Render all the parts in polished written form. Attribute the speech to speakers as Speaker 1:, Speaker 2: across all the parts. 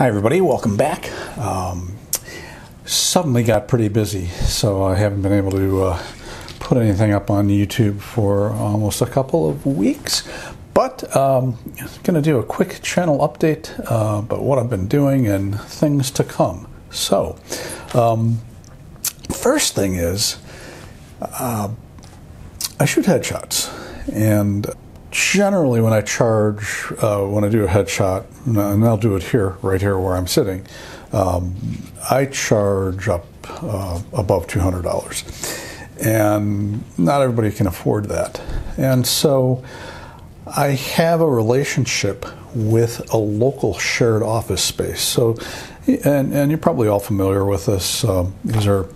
Speaker 1: Hi everybody, welcome back. Suddenly got pretty busy, so I haven't been able to put anything up on YouTube for almost a couple of weeks. But I'm going to do a quick channel update about what I've been doing and things to come. So, first thing is, I shoot headshots, and generally when I charge, when I do a headshot, and I'll do it here, right here where I'm sitting, I charge up above $200. And not everybody can afford that. And so I have a relationship with a local shared office space. So, and you're probably all familiar with this. These are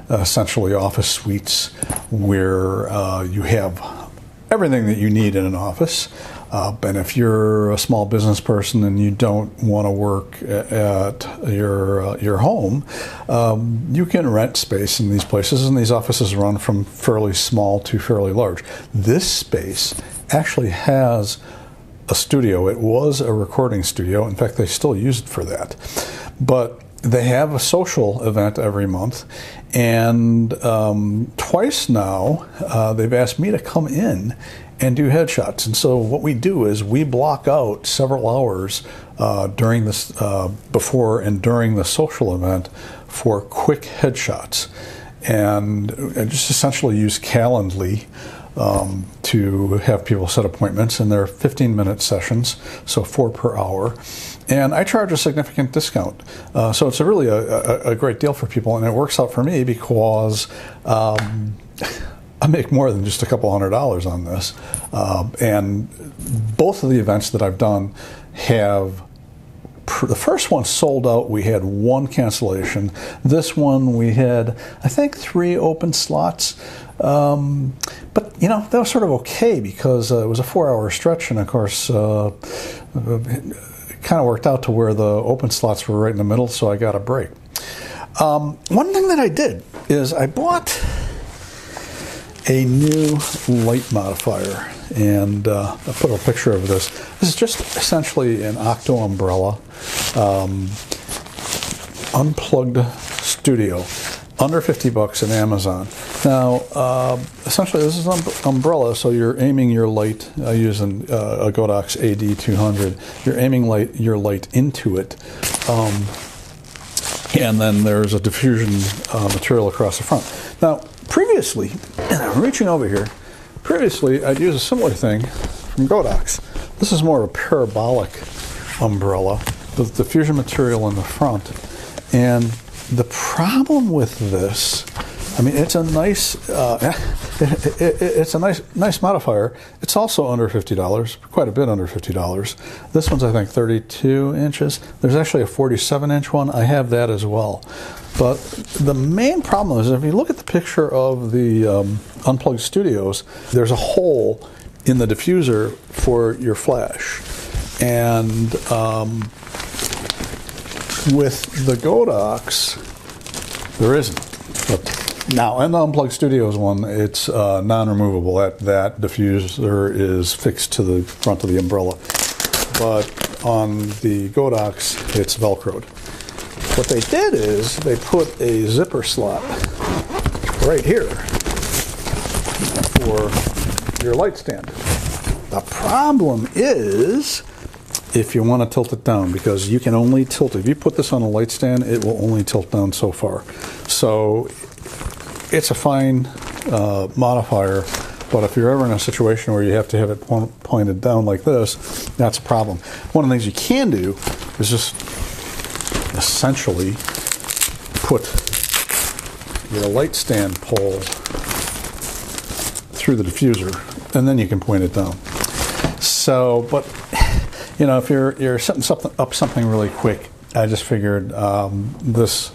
Speaker 1: essentially office suites where you have everything that you need in an office. And if you're a small business person and you don't want to work at your home, you can rent space in these places, and these offices run from fairly small to fairly large. This space actually has a studio. It was a recording studio. In fact, they still use it for that. But they have a social event every month, and twice now they've asked me to come in and do headshots. And so what we do is we block out several hours during this before and during the social event for quick headshots, and just essentially use Calendly to have people set appointments, and they're 15-minute sessions, so 4 per hour. And I charge a significant discount. So it's really a great deal for people, and it works out for me because I make more than just a couple $100 on this. And both of the events that I've done have, the first one sold out. We had 1 cancellation. This one we had, I think, 3 open slots. But, you know, that was sort of okay because it was a 4-hour stretch, and of course, it kind of worked out to where the open slots were right in the middle, so I got a break. One thing that I did is I bought a new light modifier, and I'll put a picture of this. This is just essentially an octo-umbrella unplugged studio, under $50 at Amazon. Now, essentially this is an umbrella, so you're aiming your light using a Godox AD200. You're aiming your light into it, and then there's a diffusion material across the front. Now, previously, and I'm reaching over here, previously I'd use a similar thing from Godox. This is more of a parabolic umbrella with diffusion material in the front. And the problem with this, I mean, it's a nice, it's a nice modifier. It's also under $50, quite a bit under $50. This one's, I think, 32 inches. There's actually a 47-inch one. I have that as well. But the main problem is, if you look at the picture of the unplugged studios, there's a hole in the diffuser for your flash. And with the Godox, there isn't. But now, in the Unplugged Studios one, it's non-removable. That diffuser is fixed to the front of the umbrella. But on the Godox, it's Velcroed. What they did is they put a zipper slot right here for your light stand. The problem is if you want to tilt it down, because you can only tilt it. If you put this on a light stand, it will only tilt down so far. So it's a fine modifier, but if you're ever in a situation where you have to have it pointed down like this, that's a problem. One of the things you can do is just essentially put your light stand pole through the diffuser, and then you can point it down. So, but you know, if you're setting up something really quick, I just figured this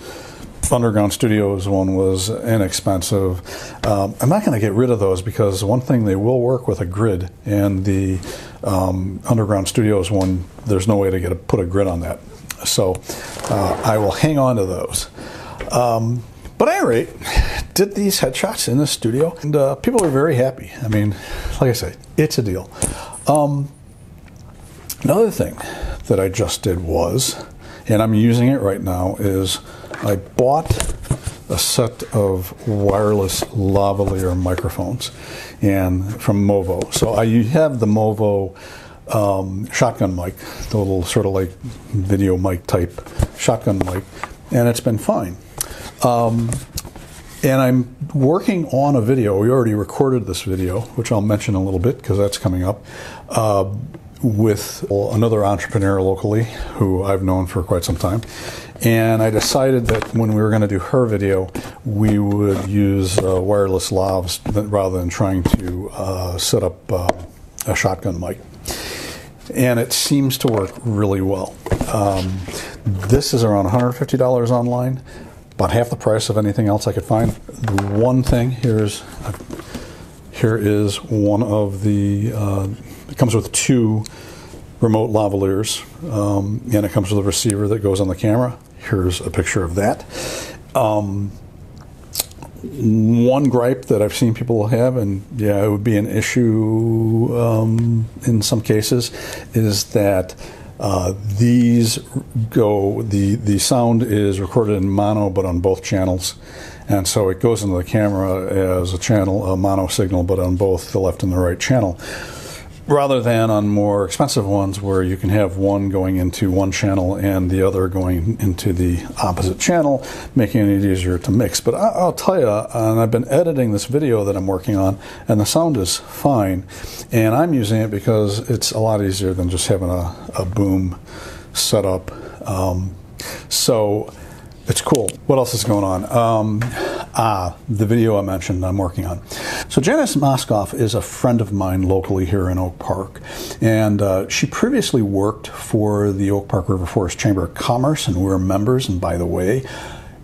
Speaker 1: Underground Studios one was inexpensive. I'm not going to get rid of those because one thing, they will work with a grid, and the Underground Studios one, there's no way to put a grid on that. So I will hang on to those. But at any rate, did these headshots in the studio, and people are very happy. I mean, like I say, it's a deal. Another thing that I just did was, and I'm using it right now, is I bought a set of wireless lavalier microphones and from MOVO. So I have the MOVO shotgun mic, the little sort of like video mic type shotgun mic, and it's been fine. And I'm working on a video. We already recorded this video, which I'll mention a little bit because that's coming up, with another entrepreneur locally who I've known for quite some time. And I decided that when we were going to do her video, we would use wireless lavs rather than trying to set up a shotgun mic. And it seems to work really well. This is around $150 online, about half the price of anything else I could find. The one thing here is one of the. It comes with 2 remote lavaliers, and it comes with a receiver that goes on the camera. Here's a picture of that. One gripe that I've seen people have, and yeah, it would be an issue in some cases, is that these go, the sound is recorded in mono but on both channels, and so it goes into the camera as a mono signal but on both the left and the right channel, rather than on more expensive ones where you can have one going into one channel and the other going into the opposite channel, making it easier to mix. But I'll tell you, and I've been editing this video that I'm working on, and the sound is fine, and I'm using it because it's a lot easier than just having a boom set up. So it's cool. What else is going on? The video I mentioned I'm working on. So Janice Moskoff is a friend of mine locally here in Oak Park, and she previously worked for the Oak Park River Forest Chamber of Commerce, and we're members. And by the way,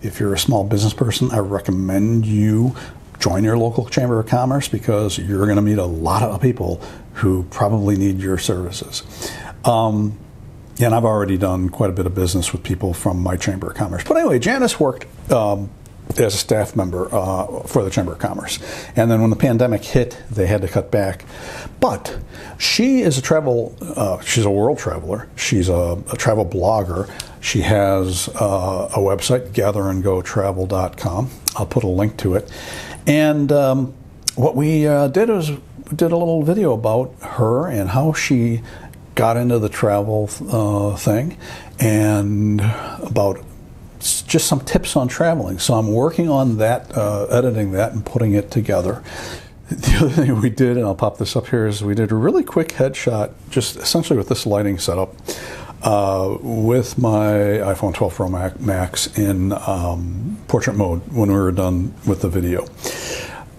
Speaker 1: if you're a small business person, I recommend you join your local Chamber of Commerce because you're going to meet a lot of people who probably need your services. And I've already done quite a bit of business with people from my Chamber of Commerce. But anyway, Janice worked as a staff member for the Chamber of Commerce. And then when the pandemic hit, they had to cut back. But she is she's a world traveler. She's a travel blogger. She has a website, gatherandgotravel.com. I'll put a link to it. And what we did is we did a little video about her and how she got into the travel thing, and about just some tips on traveling. So I'm working on that, editing that and putting it together. The other thing we did, and I'll pop this up here, is we did a really quick headshot, just essentially with this lighting setup, with my iPhone 12 Pro Max in portrait mode when we were done with the video.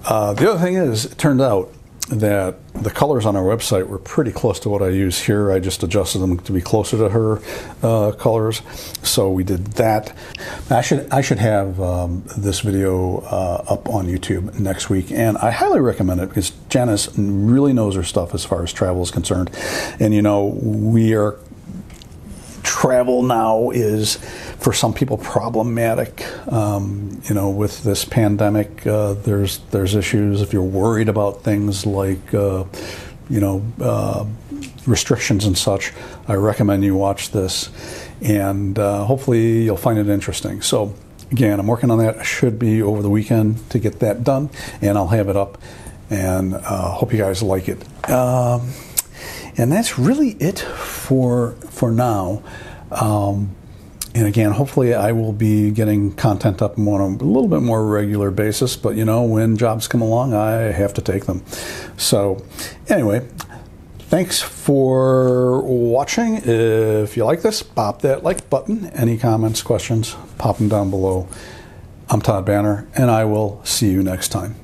Speaker 1: The other thing is, it turned out that the colors on our website were pretty close to what I use here. I just adjusted them to be closer to her colors, so we did that. I should have this video up on YouTube next week, and I highly recommend it because Janice really knows her stuff as far as travel is concerned. And you know, travel now is, for some people, problematic. You know, with this pandemic, there's issues. If you're worried about things like, restrictions and such, I recommend you watch this, and hopefully you'll find it interesting. So again, I'm working on that. I should be over the weekend to get that done, and I'll have it up, and hope you guys like it. And that's really it for now. And again, hopefully I will be getting content up on a little bit more regular basis, but you know, when jobs come along, I have to take them. So anyway, thanks for watching. If you like this, pop that like button. Any comments, questions, pop them down below. I'm Todd Banner, and I will see you next time.